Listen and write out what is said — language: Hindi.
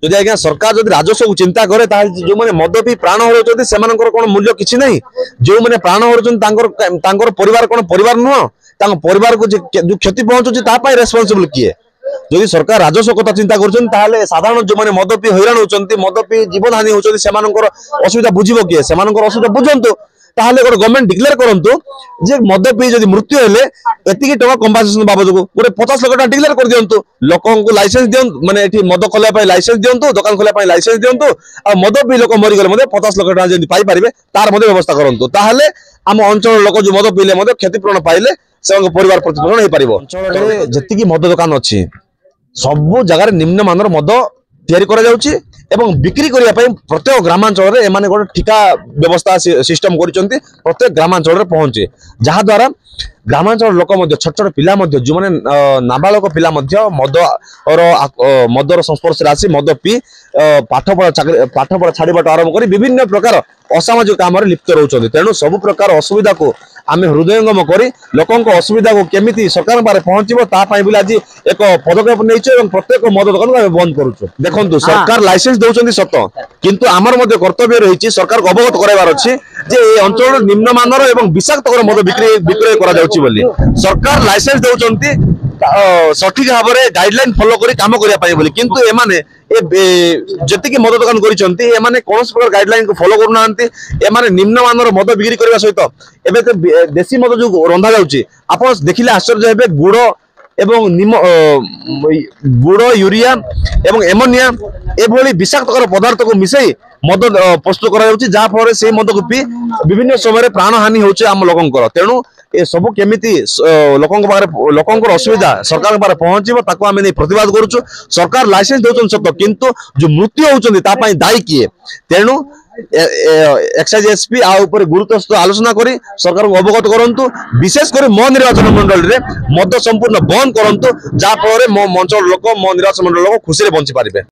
যদি আজ্ञा सरकार जदि राजस्व को चिंता करे जो मैंने मद पी प्राण हरउछंती सेमानकर कोन मूल्य किछि नहीं जो मैंने प्राण हरउछंती तांकर परिवार कोन परिवार नुह तांकर परिवार को जो क्षति पहुंचुछि ता पई रेस्पोंसिबल किए जदि सरकार राजस्व कथा चिंता करछन ताले साधारण जो मैंने मद पी हैरान होचंती मद पी जीवन हानि होचंती सेमानकर असुविधा बुझिबो किए सेमानकर असुविधा बुझंतु ताहले गोटे गवर्नमेंट डिक्लेयर करंतु जे मद पी जदि मृत्यु हेले एतिकी टका कंपनसेशन बाबद को गोटे 50 लाख टका डिक्लेयर कर दियंतु लोकन को लाइसेंस दियन माने एठी मद खोले पई लाइसेंस दियंतु दुकान खोले पई लाइसेंस दियंतु आ मद पी लोक मरि गेले मते 50 लाख टका जदि पाई परिबे तार मते व्यवस्था करंतु ताहले हम अंचल लोक जो मद पीले मते क्षतिपूरण पाइले से परिवार प्रतिपोषण हे परिबो अंचल जतिकी मद दुकान अछि सब जगह निम्न मानर मद तैयारी करा जाउची एवं बिक्री करिया पई प्रत्येक ग्रामांचल रे एमाने गोटे ठिका व्यवस्था सिस्टम करिसंती प्रत्येक ग्रामांचल रे पहुंचे जहा द्वारा ग्रामांचल लोक मध्य छोट छोट पिला मध्य जो माने नाबालक पिला मध्य मदर संस्पर्श राशि मद पी पाठपढ़ा छाड़ीबाट आरंभ करी विभिन्न प्रकार असामाजिक काम लिप्त रहउछंती तेणु सब प्रकार असुविधा को आमे हृदयंगम करी लोकंक असुविधा को केमिति सरकार बारे पहुंचबो ता पई बिला जी एक पदक्षेप नैछे एवं प्रत्येक मद दुकान को बंद करूछु देखंतु सरकार लाइसेंस दउछंती सत किंतु आमर मध्य कर्तव्य रहिछि सरकार को अवगत कराइबार अछि जे ए अंचल निम्न मानर एवं विषाक्त मद विक्रय करा जाउछि बोली सरकार लाइसेंस दउछंती सठिक भाव में गाइडलाइन फॉलो करी काम करिया पाई बोली किंतु एमाने जतिक मद दुकान करिसंती एमाने कोनस प्रकार गाइडलाइन को फॉलो करू नांती एमाने निम्न मानर मद बिक्री करबा सहित एबे तो देसी मद जो रंधा जाउची आपण देखिले आश्चर्य हेबे गुड़ एवं गुड़ यूरिया एवं एमोनिया एभली विषाक्तकर पदार्थ को मिसई मद प्रस्तुत करा जाउची जा फल से मद को पी विभिन्न समय प्राण हानि होउची आम लोकंकर तेणु ए सब केमिति लोकंकर असुविधा सरकार पारे पहुंचबो ताको आमे नै प्रतिवाद करूछु सरकार लाइसेंस देउछन सत किंतु जो मृत्यु होउछन ता पई दायी किए तेणु एक्साइज एसपी आ ऊपर गुरुत्व आलोचना करी सरकार को अवगत करंतु विशेष कर मो निर्वाचन मंडल रे मद संपूर्ण बंद करंतु जा फल मो मंचल लोक मो निर्वाचन मंडल लोक खुशी रे बंची पारिबे।